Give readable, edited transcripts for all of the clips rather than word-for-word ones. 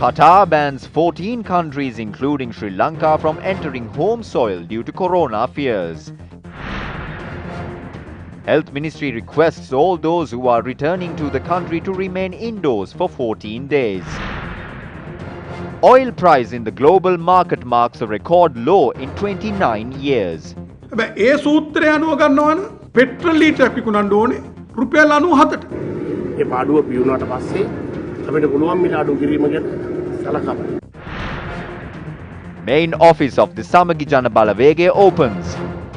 Qatar bans 14 countries including Sri Lanka from entering home soil due to corona fears. Health Ministry requests all those who are returning to the country to remain indoors for 14 days. Oil price in the global market marks a record low in 29 years. ඒ සූත්‍රය අනුව ගන්නවනම් petrol ලීටරයක් විකුණන්න ඕනේ රුපියල් 97ට. ඒ පාඩුව පියුණාට පස්සේ අපිට පුළුවන් මිල අඩු කිරීම ගැන සලකන්න. Main office of the Samagi Jana Balawege opens.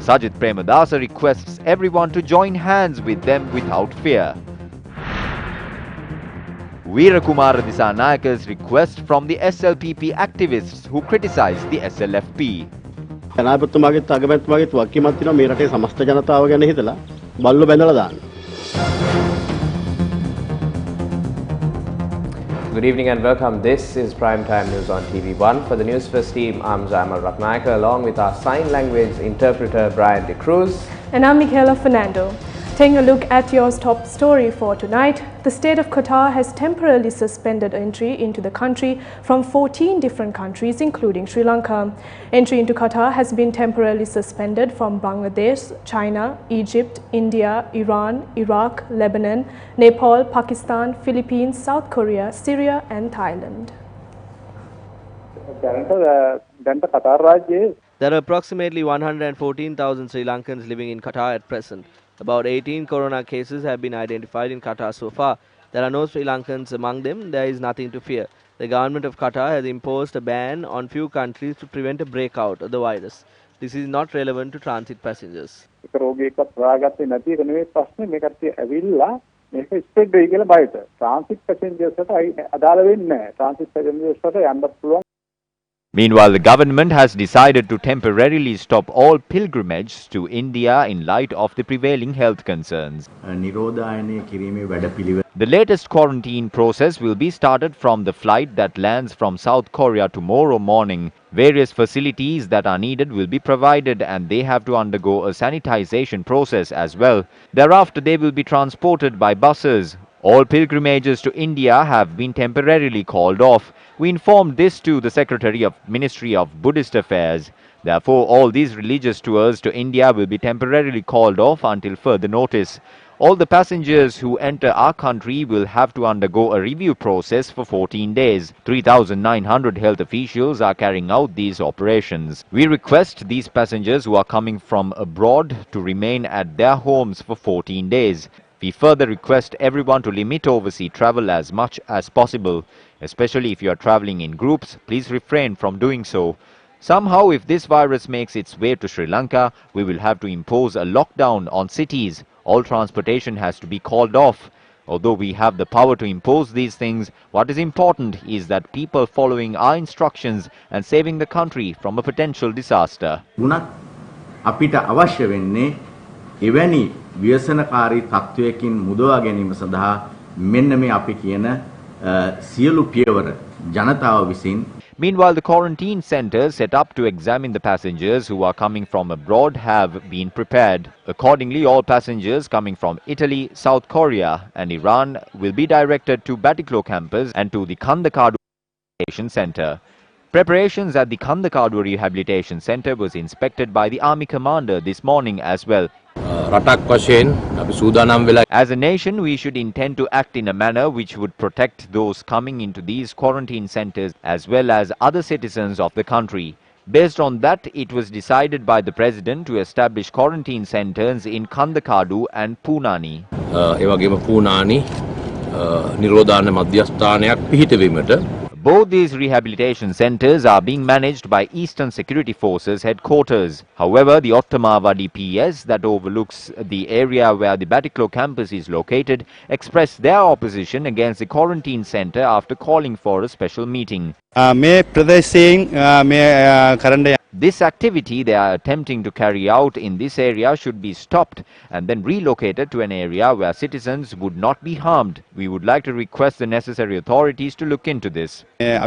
Sajith Premadasa requests everyone to join hands with them without fear. Veerakumara Disanayaka's request from the SLPP activists who criticized the SLFP. ජනාධිපතිතුමාගේත් අගමැතිතුමාගේත් වක්කීමක් තියෙනවා මේ රටේ සමස්ත ජනතාව ගැන හිතලා බල්ලෝ බැඳලා දාන්න. Good evening and welcome. This is Primetime News on TV1. For the Newsfirst team, I'm Zamal Ratnayaka along with our sign language interpreter Brian De Cruz. And I'm Michaela Fernando. Taking a look at your top story for tonight, the state of Qatar has temporarily suspended entry into the country from 14 different countries, including Sri Lanka. Entry into Qatar has been temporarily suspended from Bangladesh, China, Egypt, India, Iran, Iraq, Lebanon, Nepal, Pakistan, Philippines, South Korea, Syria and Thailand. There are approximately 114,000 Sri Lankans living in Qatar at present. About 18 corona cases have been identified in Qatar so far. There are no Sri Lankans among them. There is nothing to fear. The government of Qatar has imposed a ban on few countries to prevent a breakout of the virus. This is not relevant to transit passengers. Meanwhile, the government has decided to temporarily stop all pilgrimages to India in light of the prevailing health concerns. The latest quarantine process will be started from the flight that lands from South Korea tomorrow morning. Various facilities that are needed will be provided and they have to undergo a sanitization process as well. Thereafter, they will be transported by buses. All pilgrimages to India have been temporarily called off. We informed this to the Secretary of Ministry of Buddhist Affairs. Therefore, all these religious tours to India will be temporarily called off until further notice. All the passengers who enter our country will have to undergo a review process for 14 days. 3,900 health officials are carrying out these operations. We request these passengers who are coming from abroad to remain at their homes for 14 days. We further request everyone to limit overseas travel as much as possible. Especially if you are traveling in groups, please refrain from doing so. Somehow, if this virus makes its way to Sri Lanka, we will have to impose a lockdown on cities. All transportation has to be called off. Although we have the power to impose these things, what is important is that people following our instructions and saving the country from a potential disaster. එවැනි ව්‍යසනකාරී තත්වයකින් මුදවා ගැනීම සඳහා මෙන්න මේ අපි කියන සියලු පියවර ජනතාව විසින්. Meanwhile, the quarantine centers set up to examine the passengers who are coming from abroad have been prepared. Accordingly, all passengers coming from Italy, South Korea and Iran will be directed to Batiklo campus and to the Kandakadu Rehabilitation Center. Preparations at the Kandakadu Rehabilitation Center was inspected by the Army Commander this morning as well. As a nation, we should intend to act in a manner which would protect those coming into these quarantine centers as well as other citizens of the country. Based on that, it was decided by the President to establish quarantine centers in Kandakadu and Poonani. Both these rehabilitation centers are being managed by Eastern Security Forces headquarters. However, the Ottamawadi PS that overlooks the area where the Batiklo campus is located expressed their opposition against the quarantine center after calling for a special meeting. This activity they are attempting to carry out in this area should be stopped and then relocated to an area where citizens would not be harmed. We would like to request the necessary authorities to look into this. The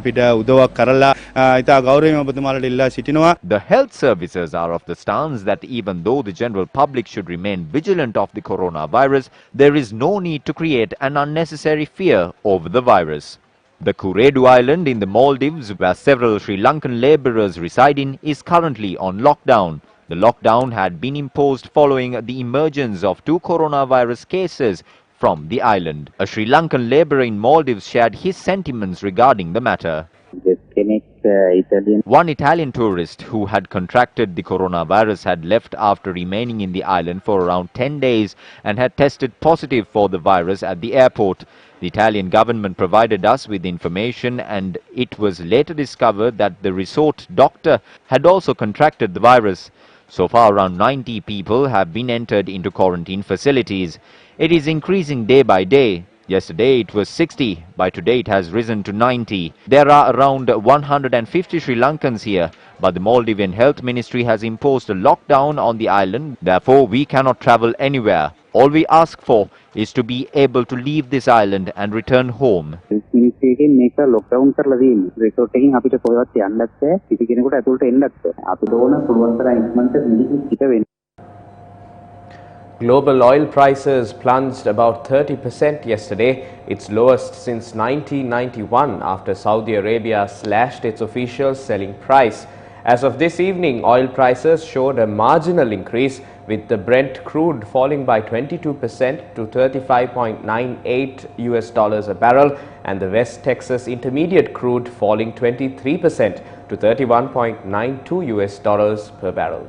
health services are of the stance that even though the general public should remain vigilant of the coronavirus, there is no need to create an unnecessary fear over the virus. The Kuredu Island in the Maldives, where several Sri Lankan labourers reside in, is currently on lockdown. The lockdown had been imposed following the emergence of 2 coronavirus cases from the island. A Sri Lankan labourer in Maldives shared his sentiments regarding the matter. One Italian tourist who had contracted the coronavirus had left after remaining in the island for around 10 days and had tested positive for the virus at the airport. The Italian government provided us with information, and it was later discovered that the resort doctor had also contracted the virus. So far, around 90 people have been entered into quarantine facilities. It is increasing day by day. Yesterday it was 60, by today it has risen to 90. There are around 150 Sri Lankans here, but the Maldivian Health Ministry has imposed a lockdown on the island, therefore we cannot travel anywhere. All we ask for is to be able to leave this island and return home. Global oil prices plunged about 30% yesterday, its lowest since 1991 after Saudi Arabia slashed its official selling price. As of this evening, oil prices showed a marginal increase, with the Brent crude falling by 22% to $35.98 a barrel and the West Texas Intermediate crude falling 23% to $31.92 per barrel.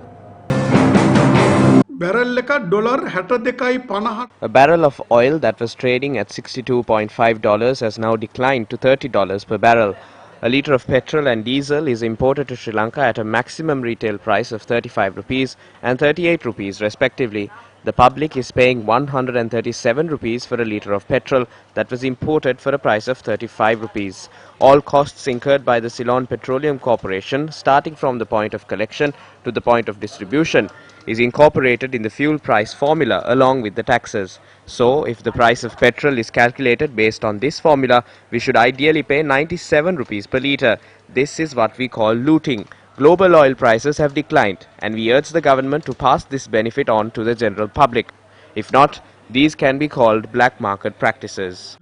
A barrel of oil that was trading at $62.5 has now declined to $30 per barrel. A litre of petrol and diesel is imported to Sri Lanka at a maximum retail price of 35 rupees and 38 rupees respectively. The public is paying 137 rupees for a litre of petrol that was imported for a price of 35 rupees. All costs incurred by the Ceylon Petroleum Corporation, starting from the point of collection to the point of distribution, is incorporated in the fuel price formula along with the taxes. So, if the price of petrol is calculated based on this formula, we should ideally pay 97 rupees per litre. This is what we call looting. Global oil prices have declined, and we urge the government to pass this benefit on to the general public. If not, these can be called black market practices.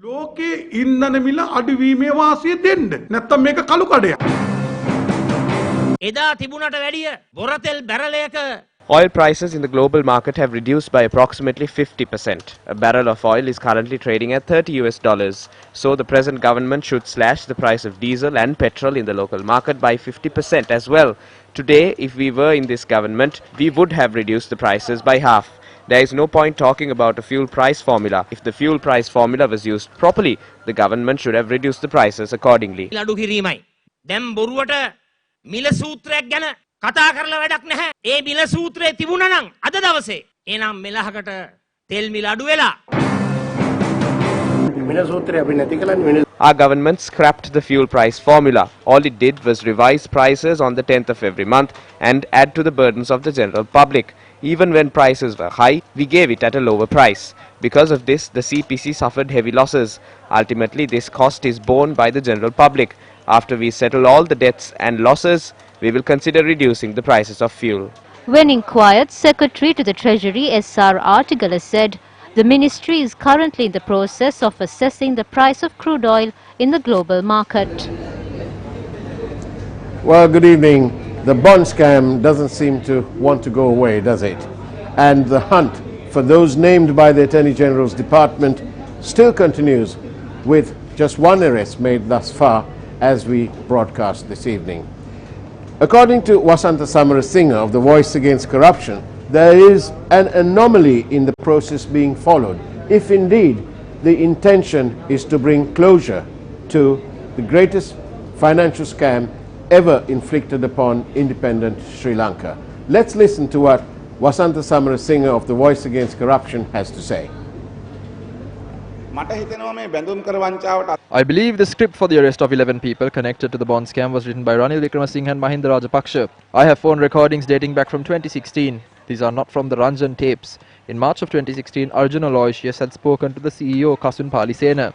Oil prices in the global market have reduced by approximately 50%. A barrel of oil is currently trading at $30. So the present government should slash the price of diesel and petrol in the local market by 50% as well. Today, if we were in this government, we would have reduced the prices by half. There is no point talking about a fuel price formula. If the fuel price formula was used properly, the government should have reduced the prices accordingly. කතා කරලා වැඩක් නැහැ. ඒ මිල සූත්‍රයේ තිබුණා නම් අද දවසේ එනම් මෙලහකට තෙල් මිල අඩු වෙලා. Our government scrapped the fuel price formula. All it did was revise prices on the 10th of every month and add to the burdens of the general public. Even when prices were high, we gave it at a lower price. Because of this, the CPC suffered heavy losses. Ultimately, this cost is borne by the general public. After we settle all the debts and losses, we will consider reducing the prices of fuel. When inquired, Secretary to the Treasury S.R. Artigala said the ministry is currently in the process of assessing the price of crude oil in the global market. Well, good evening. The bond scam doesn't seem to want to go away, does it? And the hunt for those named by the Attorney General's Department still continues, with just one arrest made thus far as we broadcast this evening. According to Vasantha Samarasinghe of the Voice Against Corruption, there is an anomaly in the process being followed, if indeed the intention is to bring closure to the greatest financial scam ever inflicted upon independent Sri Lanka. Let's listen to what Vasantha Samarasinghe of the Voice Against Corruption has to say. I believe the script for the arrest of 11 people connected to the bond scam was written by Ranil Wickramasinghe and Mahinda Rajapaksa. I have phone recordings dating back from 2016. These are not from the Ranjan tapes. In March of 2016, Arjun Aloysius had spoken to the CEO Kasun Palisena.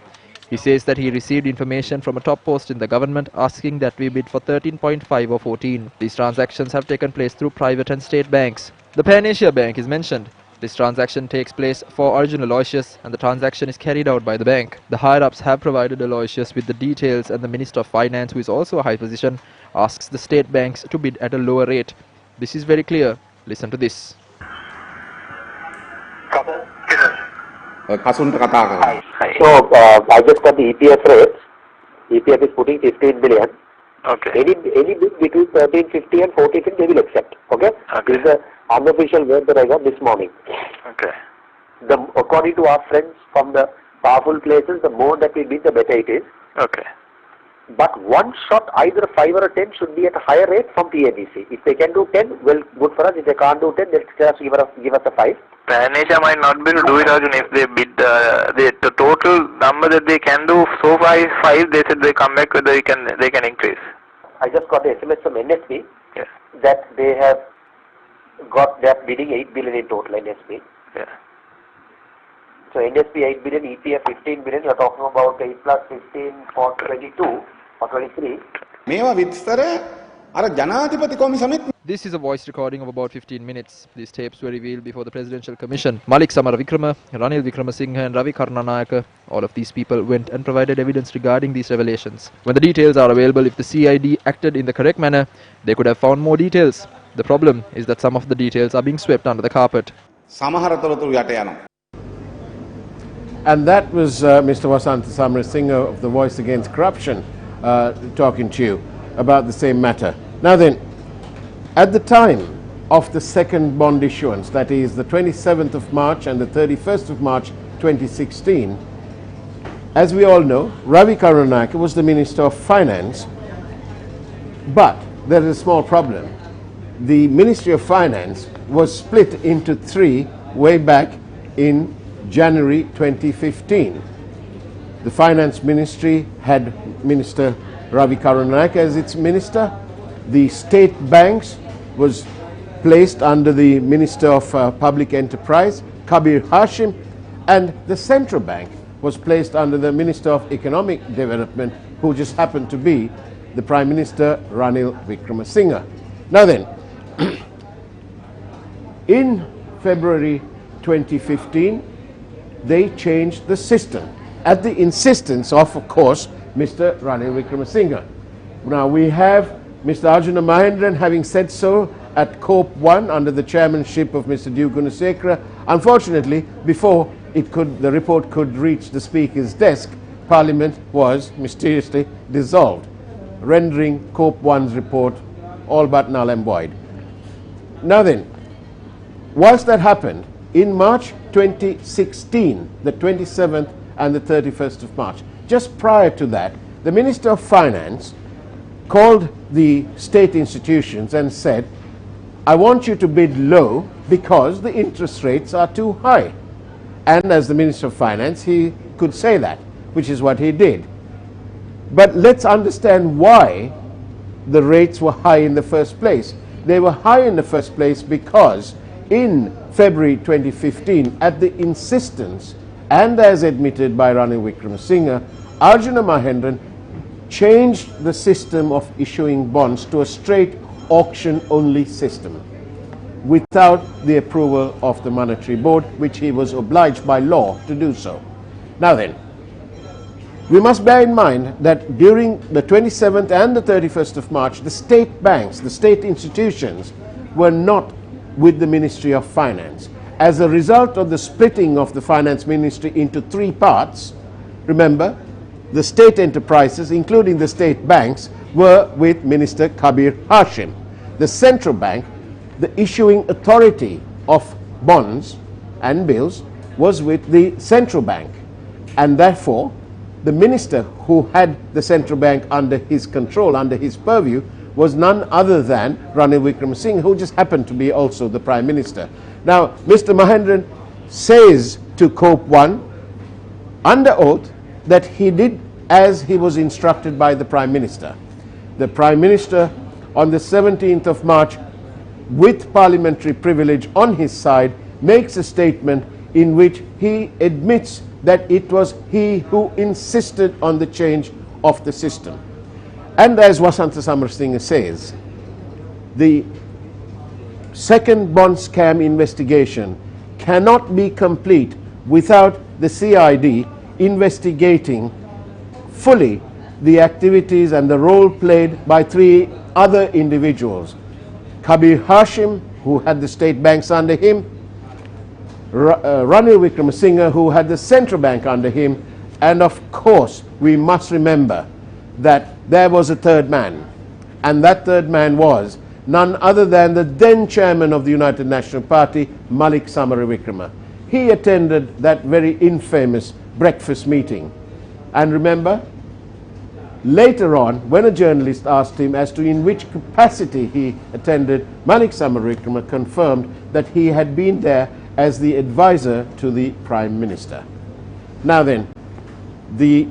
He says that he received information from a top post in the government asking that we bid for 13.5 or 14. These transactions have taken place through private and state banks. The Pan Asia Bank is mentioned. This transaction takes place for original Aloysius and the transaction is carried out by the bank. The higher-ups have provided Aloysius with the details and the Minister of Finance, who is also a high position, asks the state banks to bid at a lower rate. This is very clear. Listen to this. So I just got the EPF rates. EPF is putting 15 billion. Okay. Any bid between 1350 and 1450 they will accept. Okay. This is the unofficial word that I got this morning. Okay. According to our friends from the powerful places, the more that we bid, the better it is. Okay. But one shot, either 5 or 10, should be at a higher rate from PABC. If they can do 10, well, good for us. If they can't do 10, just give us a 5. Pan Asia might not be able to do it, Arjun, if they bid the total number that they can do so far is 5. They said they come back whether they can increase. I just got the SMS from NSB Yes. that they have got that bidding 8 billion in total. NSB. Yeah. So NSB 8 billion, EPF 15 billion. You are talking about 8 plus 15 for 22 or 23. This is a voice recording of about 15 minutes. These tapes were revealed before the Presidential Commission. Malik Samaravikrama, Ranil Wickramasinghe and Ravi Karnanayaka, all of these people went and provided evidence regarding these revelations. When the details are available, if the CID acted in the correct manner, they could have found more details. The problem is that some of the details are being swept under the carpet. And that was Mr. Vasantha Samarasinha of the Voice Against Corruption talking to you about the same matter. Now then, at the time of the second bond issuance, that is the 27th of March and the 31st of March 2016, as we all know, Ravi Karunanayake was the Minister of Finance, but there is a small problem. The Ministry of Finance was split into 3 way back in January 2015. The Finance Ministry had Minister Ravi Karunanayake as its minister. The state banks was placed under the Minister of Public Enterprise, Kabir Hashim, and the central bank was placed under the Minister of Economic Development, who just happened to be the Prime Minister Ranil Wickramasinghe. Now then, in February 2015, they changed the system at the insistence of course, Mr. Ranil Wickramasinghe. Now we have Mr. Arjuna Mahendran having said so at COP 1 under the chairmanship of Mr. D. Gunasekara. Unfortunately, before the report could reach the Speaker's desk, Parliament was mysteriously dissolved, rendering COP 1's report all but null and void. Now then, whilst that happened, in March 2016, the 27th and the 31st of March, just prior to that, the Minister of Finance called the state institutions and said, I want you to bid low because the interest rates are too high. And as the Minister of Finance, he could say that, which is what he did. But let's understand why the rates were high in the first place. They were high in the first place because in February 2015, at the insistence and as admitted by Ranil Wickramasinghe, Arjuna Mahendran changed the system of issuing bonds to a straight auction-only system without the approval of the Monetary Board, which he was obliged by law to do so. Now then, we must bear in mind that during the 27th and the 31st of March, the state banks, the state institutions, were not with the Ministry of Finance. As a result of the splitting of the Finance Ministry into 3 parts, remember, the state enterprises, including the state banks, were with Minister Kabir Hashim. The central bank, the issuing authority of bonds and bills, was with the central bank. And therefore, the minister who had the central bank under his control, under his purview, was none other than Ranil Wickramasinghe, who just happened to be also the Prime Minister. Now, Mr. Mahendran says to COP 1 under oath that he did as he was instructed by the Prime Minister. The Prime Minister on the 17th of March, with parliamentary privilege on his side, makes a statement in which he admits that it was he who insisted on the change of the system. And as Vasantha Samarasinha says, the second bond scam investigation cannot be complete without the CID investigating fully the activities and the role played by three other individuals. Kabir Hashim, who had the state banks under him, Ranil Wickremesinghe, who had the central bank under him, and of course we must remember that there was a third man, and that third man was none other than the then chairman of the United National Party, Malik Samaravikrama. He attended that very infamous breakfast meeting. And remember, later on, when a journalist asked him as to in which capacity he attended, Malik Samaravikrama confirmed that he had been there as the advisor to the Prime Minister. Now then, the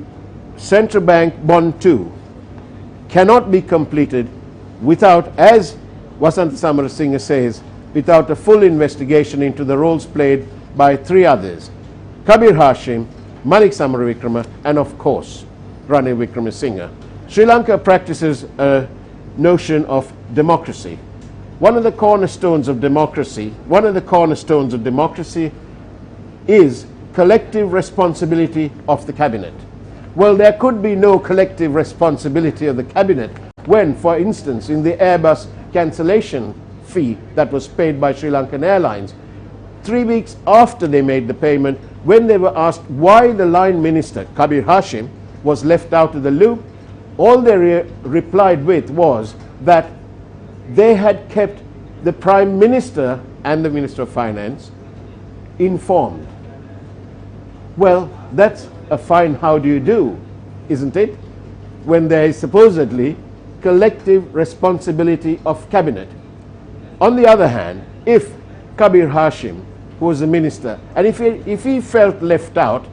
Central Bank Bond 2 cannot be completed without, as Vasant Samarasinghe says, without a full investigation into the roles played by three others, Kabir Hashim, Malik Samaravikrama, and of course, Ranil Wickremesinghe. Sri Lanka practices a notion of democracy. One of the cornerstones of democracy is collective responsibility of the cabinet. Well, there could be no collective responsibility of the cabinet when, for instance, in the Airbus cancellation fee that was paid by Sri Lankan Airlines, 3 weeks after they made the payment, when they were asked why the line minister, Kabir Hashim, was left out of the loop, all they replied with was that they had kept the Prime Minister and the Minister of Finance informed. Well, that's a fine how do you do, isn't it? When there is supposedly collective responsibility of cabinet. On the other hand, if Kabir Hashim, who was a minister, and if he felt left out,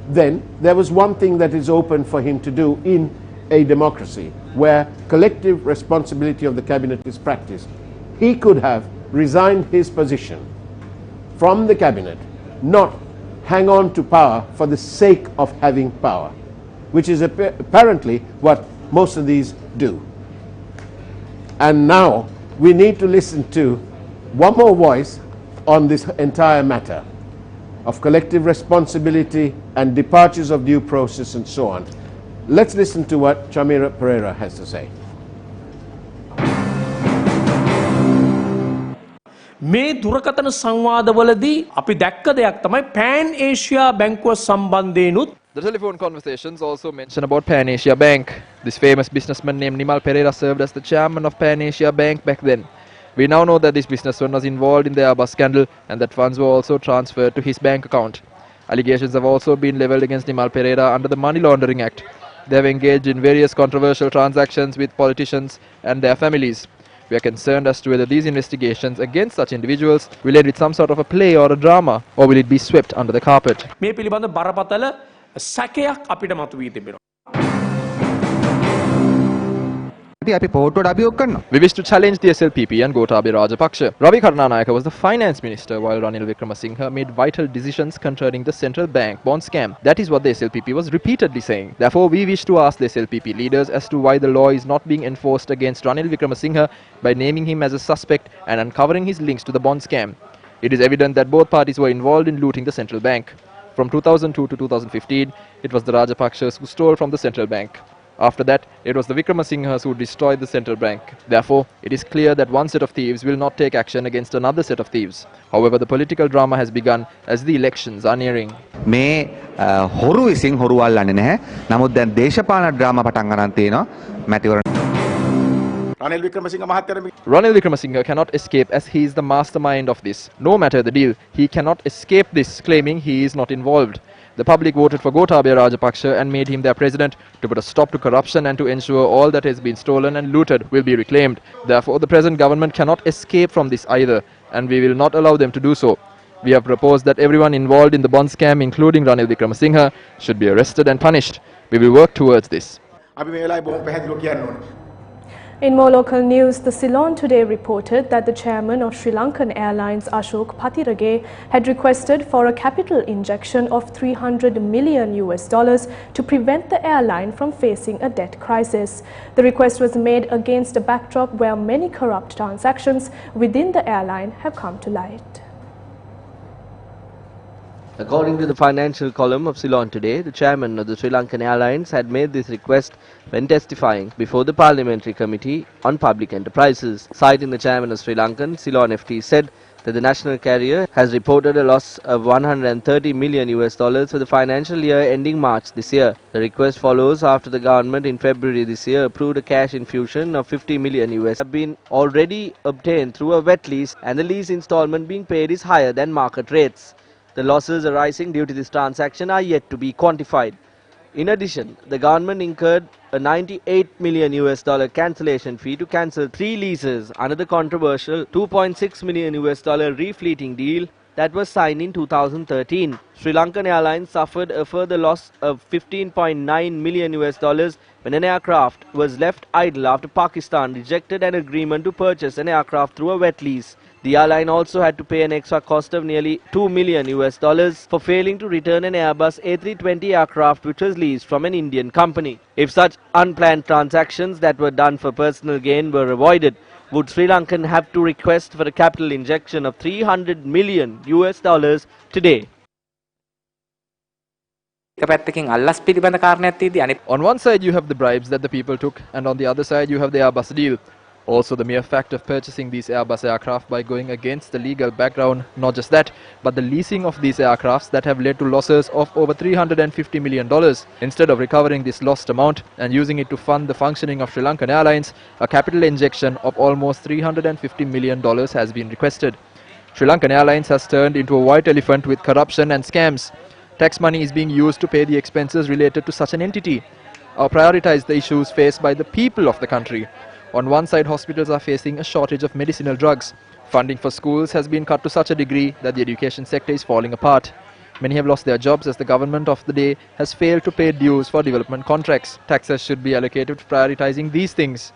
then there was one thing that is open for him to do in a democracy where collective responsibility of the cabinet is practiced. He could have resigned his position from the cabinet, not hang on to power for the sake of having power, which is apparently what most of these do. And now we need to listen to one more voice on this entire matter of collective responsibility and departures of due process and so on. Let's listen to what Chamira Pereira has to say. මේ දුරකථන සංවාදවලදී අපි දැක්ක දෙයක් තමයි Pan Asia බැංකුව සම්බන්ධයෙන්ුත්. The telephone conversations also mention about Pan Asia Bank. This famous businessman named Nimal Pereira served as the chairman of Pan Asia Bank back then. We now know that this businessman was involved in the Airbus scandal and that funds were also transferred to his bank account. Allegations have also been leveled against Nimal Pereira under the Money Laundering Act. They have engaged in various controversial transactions with politicians and their families. We are concerned as to whether these investigations against such individuals will end with some sort of a play or a drama, or will it be swept under the carpet. මේ පිළිබඳ බරපතල සැකයක් අපිට මතුවී තිබෙනවා. We wish to challenge the SLPP and Gotabaya Rajapaksa. Ravi Karnanayaka was the finance minister while Ranil Wickremesinghe made vital decisions concerning the central bank bond scam. That is what the SLPP was repeatedly saying. Therefore, we wish to ask the SLPP leaders as to why the law is not being enforced against Ranil Wickremesinghe by naming him as a suspect and uncovering his links to the bond scam. It is evident that both parties were involved in looting the central bank. From 2002 to 2015, it was the Rajapaksas who stole from the central bank. After that, it was the Wickremesinghes who destroyed the central bank. Therefore, it is clear that one set of thieves will not take action against another set of thieves. However, the political drama has begun as the elections are nearing. මේ හොරු විසින් හොරු අල්ලන්නේ නැහැ. නමුත් දැන් දේශපාලන drama පටන් ගන්න තියෙනවා. මැතිවරණ Ranil Wickremesinghe cannot escape as he is the mastermind of this. No matter the deal, he cannot escape this, claiming he is not involved. The public voted for Gotabaya Rajapaksa and made him their president to put a stop to corruption and to ensure all that has been stolen and looted will be reclaimed. Therefore, the present government cannot escape from this either, and we will not allow them to do so. We have proposed that everyone involved in the bond scam, including Ranil Wickremesinghe, should be arrested and punished. We will work towards this. In more local news, the Ceylon today reported that the chairman of Sri Lankan Airlines, Ashok Patirage, had requested for a capital injection of $300 million to prevent the airline from facing a debt crisis. The request was made against a backdrop where many corrupt transactions within the airline have come to light. According to the financial column of Ceylon today, the chairman of the Sri Lankan Airlines had made this request when testifying before the Parliamentary Committee on Public Enterprises. Citing the chairman of Sri Lankan, Ceylon FT said that the national carrier has reported a loss of $130 million for the financial year ending March this year. The request follows after the government in February this year approved a cash infusion of $50 million have been already obtained through a wet lease, and the lease installment being paid is higher than market rates. The losses arising due to this transaction are yet to be quantified. In addition, the government incurred a $98 million cancellation fee to cancel 3 leases under the controversial $2.6 million refleeting deal that was signed in 2013. Sri Lankan Airlines suffered a further loss of $15.9 million when an aircraft was left idle after Pakistan rejected an agreement to purchase an aircraft through a wet lease. The airline also had to pay an extra cost of nearly $2 million for failing to return an Airbus A320 aircraft which was leased from an Indian company. If such unplanned transactions that were done for personal gain were avoided, would Sri Lankan have to request for a capital injection of $300 million today? On one side you have the bribes that the people took, and on the other side you have the Airbus deal. Also, the mere fact of purchasing these Airbus aircraft by going against the legal background, not just that, but the leasing of these aircrafts that have led to losses of over $350 million. Instead of recovering this lost amount and using it to fund the functioning of Sri Lankan Airlines, a capital injection of almost $350 million has been requested. Sri Lankan Airlines has turned into a white elephant with corruption and scams. Tax money is being used to pay the expenses related to such an entity, or prioritize the issues faced by the people of the country. On one side, hospitals are facing a shortage of medicinal drugs. Funding for schools has been cut to such a degree that the education sector is falling apart. Many have lost their jobs as the government of the day has failed to pay dues for development contracts. Taxes should be allocated to prioritizing these things.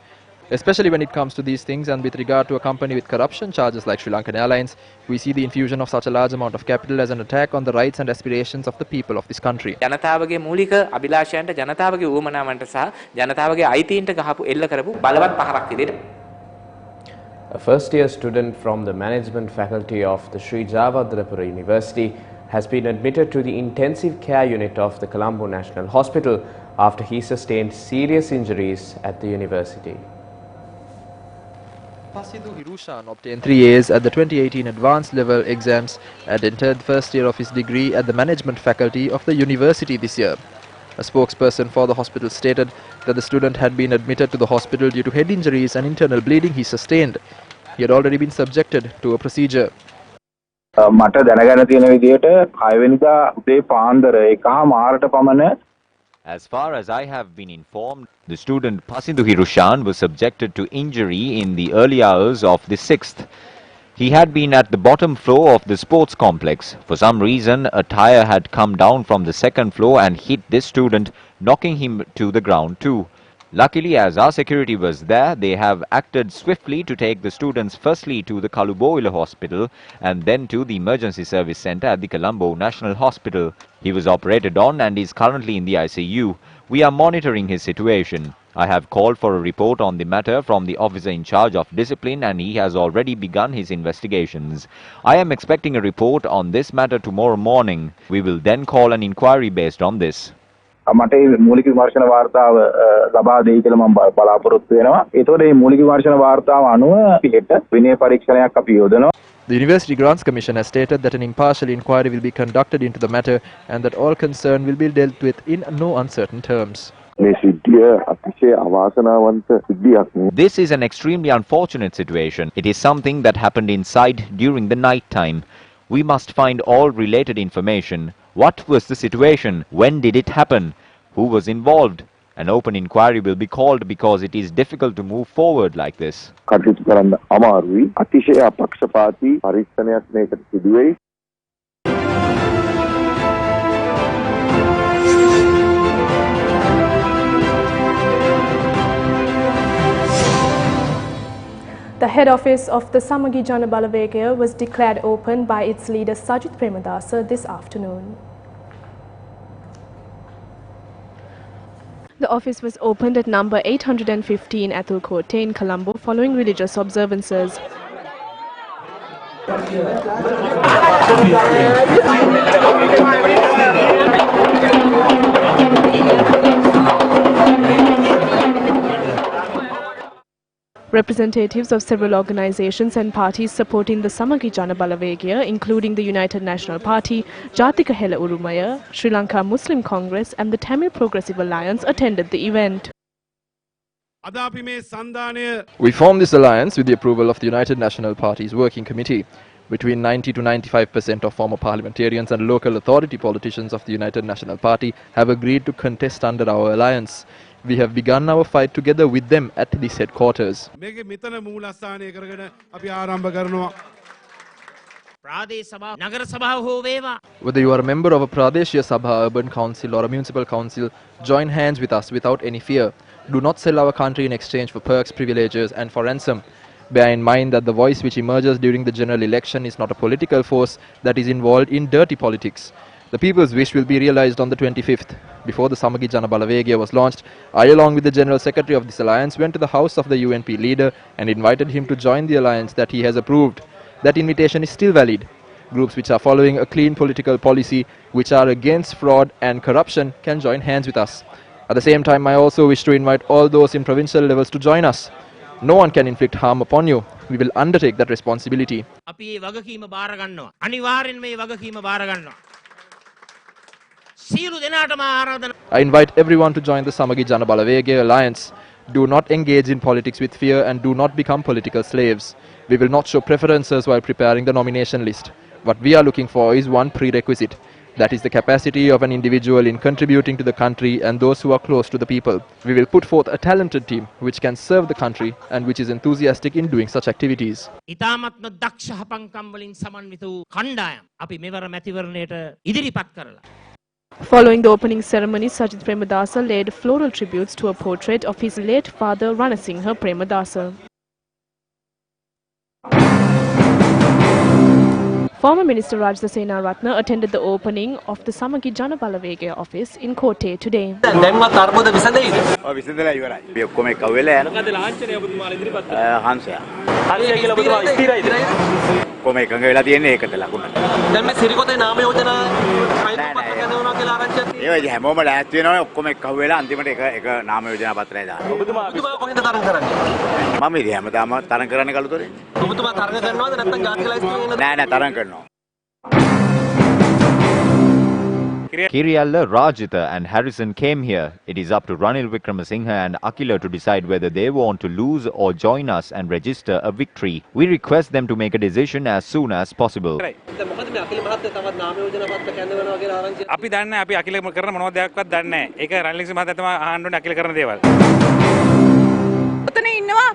Especially when it comes to these things, and with regard to a company with corruption charges like Sri Lankan Airlines, we see the infusion of such a large amount of capital as an attack on the rights and aspirations of the people of this country. ජනතාවගේ මූලික අභිලාෂයන්ට ජනතාවගේ උවමනාවන්ට සහ ජනතාවගේ අයිතීන්ට ගහපු එල්ල කරපු බලවත් පහරක් විදිහට. A first-year student from the management faculty of the Sri Javadrapura University has been admitted to the intensive care unit of the Colombo National Hospital after he sustained serious injuries at the university. Pasidhu Hirushan obtained 3 A's at the 2018 advanced level exams and entered first year of his degree at the management faculty of the university this year. A spokesperson for the hospital stated that the student had been admitted to the hospital due to head injuries and internal bleeding he sustained. He had already been subjected to a procedure. මට දැනගන්න තියෙන විදිහට 6 වෙනිදා උදේ පාන්දර 1:00 පමණ. As far as I have been informed, the student Pasidhu Hirushan was subjected to injury in the early hours of the 6th. He had been at the bottom floor of the sports complex. For some reason, a tire had come down from the 2nd floor and hit this student, knocking him to the ground too. Luckily, as our security was there, they have acted swiftly to take the students firstly to the Kaluboila hospital and then to the emergency service centre at the Colombo National Hospital. He was operated on and is currently in the ICU. We are monitoring his situation. I have called for a report on the matter from the officer in charge of discipline, and he has already begun his investigations. I am expecting a report on this matter tomorrow morning. We will then call an inquiry based on this. මට මූලික විමර්ශන වාර්තාව ලබා දෙයි කියලා මම බලාපොරොත්තු වෙනවා. ඒතකොට මේ මූලික විමර්ශන වාර්තාව අනුව පිට විනය පරීක්ෂණයක් අපි යොදනවා. The University Grants Commission has stated that an impartial inquiry will be conducted into the matter and that all concern will be dealt with in no uncertain terms. This is an extremely unfortunate situation. It is something that happened inside during the night time. We must find all related information. What was the situation? When did it happen? Who was involved? An open inquiry will be called because it is difficult to move forward like this. කටයුතු කරන්න අමාරුයි. අතිශය අපක්ෂපාතී පරීක්ෂණයක් මේකට සිදු වෙයි. The head office of the Samagi Jana Balawegaya was declared open by its leader Sajith Premadasa this afternoon. The office was opened at number 815 Athul Kote in Colombo following religious observances. Representatives of several organizations and parties supporting the Samagi Jana Balawegaya, including the United National Party, Jatika Hela Urumaya, Sri Lanka Muslim Congress and the Tamil Progressive Alliance attended the event. We formed this alliance with the approval of the United National Party's Working Committee. Between 90 to 95% of former parliamentarians and local authority politicians of the United National Party have agreed to contest under our alliance. We have begun our fight together with them at this headquarters. Whether you are a member of a Pradeshya Sabha, urban council or a municipal council, join hands with us without any fear. Do not sell our country in exchange for perks, privileges and for ransom. Bear in mind that the voice which emerges during the general election is not a political force that is involved in dirty politics. The people's wish will be realized on the 25th. Before the Samagi Jana Balawegaya was launched, I along with the General Secretary of this alliance went to the house of the UNP leader and invited him to join the alliance that he has approved. That invitation is still valid. Groups which are following a clean political policy, which are against fraud and corruption, can join hands with us. At the same time, I also wish to invite all those in provincial levels to join us. No one can inflict harm upon you. We will undertake that responsibility. I invite everyone to join the Samagi Jana Balawegaya alliance. Do not engage in politics with fear and do not become political slaves. We will not show preferences while preparing the nomination list. What we are looking for is one prerequisite. That is the capacity of an individual in contributing to the country and those who are close to the people. We will put forth a talented team which can serve the country and which is enthusiastic in doing such activities. Following the opening ceremony, Sajith Premadasa laid floral tributes to a portrait of his late father Ranasinghe Premadasa. Former Minister Rajda Senaratne attended the opening of the Samagi Jana Balawegaya office in Kotte today. Kiriyalla, Rajitha and Harrison came here. It is up to Ranil Wickramasinghe and Akila to decide whether they want to lose or join us and register a victory. We request them to make a decision as soon as possible.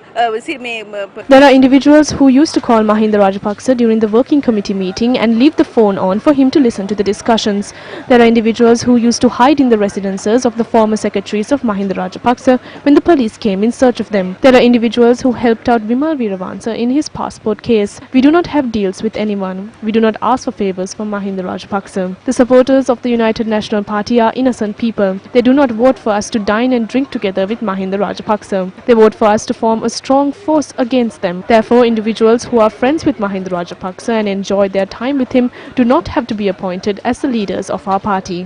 There are individuals who used to call Mahinda Rajapaksa during the working committee meeting and leave the phone on for him to listen to the discussions. There are individuals who used to hide in the residences of the former secretaries of Mahinda Rajapaksa when the police came in search of them. There are individuals who helped out Vimal Weerawansa in his passport case. We do not have deals with anyone. We do not ask for favours from Mahinda Rajapaksa. The supporters of the United National Party are innocent people. They do not vote for us to dine and drink together with Mahinda Rajapaksa. They vote for us to form a strong force against them. Therefore, individuals who are friends with Mahinda Rajapaksa and enjoy their time with him do not have to be appointed as the leaders of our party.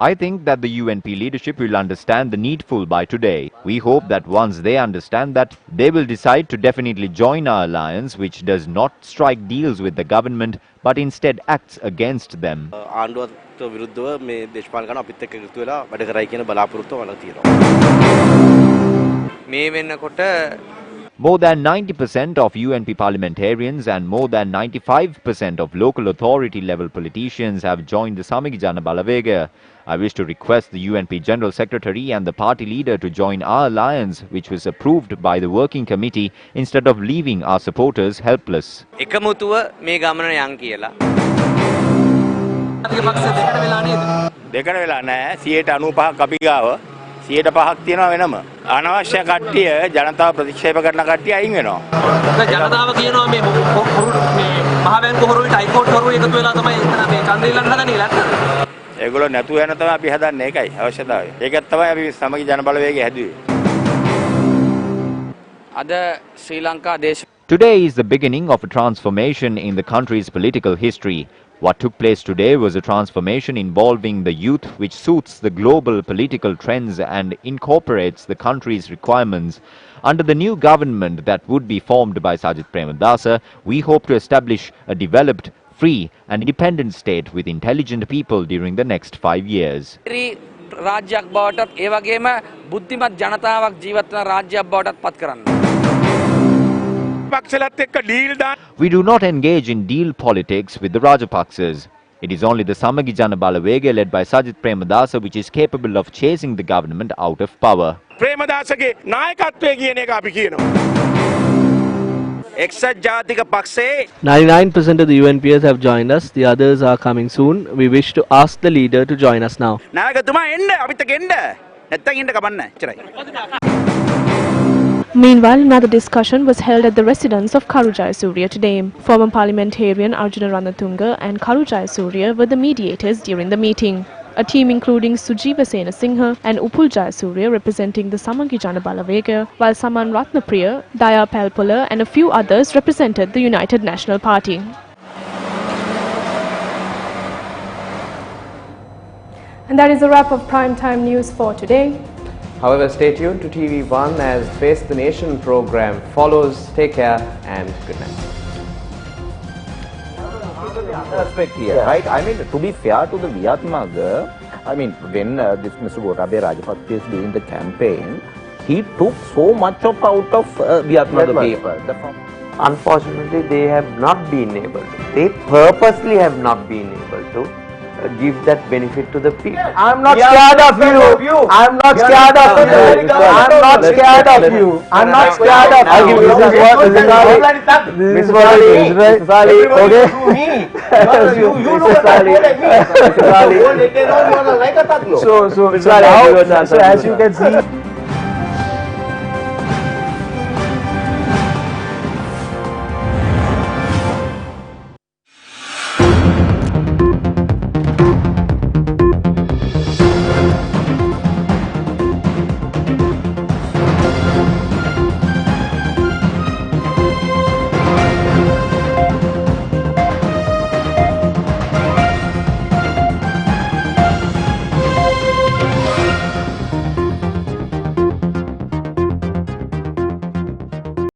I think that the UNP leadership will understand the needful by today. We hope that once they understand that, they will decide to definitely join our alliance, which does not strike deals with the government but instead acts against them. More than 90% of UNP parliamentarians and more than 95% of local authority level politicians have joined the Samagi Jana Balawegaya. I wish to request the UNP General Secretary and the party leader to join our alliance, which was approved by the working committee, instead of leaving our supporters helpless. 105ක් තියෙනවා වෙනම. අනවශ්‍ය කට්ටිය ජනතාව ප්‍රතික්ෂේප කරන කට්ටිය අයින් වෙනවා. ජනතාව කියනවා මේ මහ බැංකුව හොරුයි ටයිකෝට් හොරුයි එකතු වෙලා තමයි මේ ඡන්දය ඉල්ලන්න හදන්නේ ලංකාවේ. ඒගොල්ලෝ නැතුව යන තමයි අපි හදන්නේ ඒකයි අවශ්‍යතාවය. ඒකත් තමයි අපි සමගි ජන බලවේගය හැදුවේ. අද ශ්‍රී ලංකා දේශ Today is the beginning of a transformation in the country's political history. What took place today was a transformation involving the youth which suits the global political trends and incorporates the country's requirements. Under the new government that would be formed by Sajith Premadasa, we hope to establish a developed, free and independent state with intelligent people during the next 5 years. රාජ්‍යයක් බවටත් ඒ වගේම බුද්ධිමත් ජනතාවක් ජීවත් වන රාජ්‍යයක් බවටත් පත් කරන්න. We do not engage in deal politics with the Rajapaksas. It is only the Samagi Jana Balavega led by Sajith Premadasa which is capable of chasing the government out of power. ප්‍රේමදාසගේ නායකත්වය කියන එක අපි කියනවා. එක්සත් ජාතික පක්ෂයේ 99% of the UNPs have joined us. The others are coming soon. We wish to ask the leader to join us now. නායකතුමා එන්න අපිට ගෙන්න. නැත්තම් ඉන්න කමන්න. එච්චරයි. Meanwhile, another discussion was held at the residence of Karu Jayasuriya today. Former parliamentarian Arjuna Ranatunga and Karu Jayasuriya were the mediators during the meeting. A team including Sujiva Senasinghe and Upul Jayasuriya representing the Samagi Jana Balavega, while Saman Ratnapriya, Daya Palpola and a few others represented the United National Party. And that is a wrap of primetime news for today. However, stay tuned to TV1 as Face the Nation program follows. Take care and good night. Aspect here, right? I mean, to be fair to the Vietmaga, I mean, when this Mr. Gotabaya Rajapaksa is doing the campaign, he took so much out of Vietmaga people. Unfortunately, they have not been able to. They purposely have not been able to give that benefit to the people. I'm not scared of you. I'm not scared of you. I'm not scared of you. I'm not scared of you. This is what Mr. Sali. Okay. So as you can see.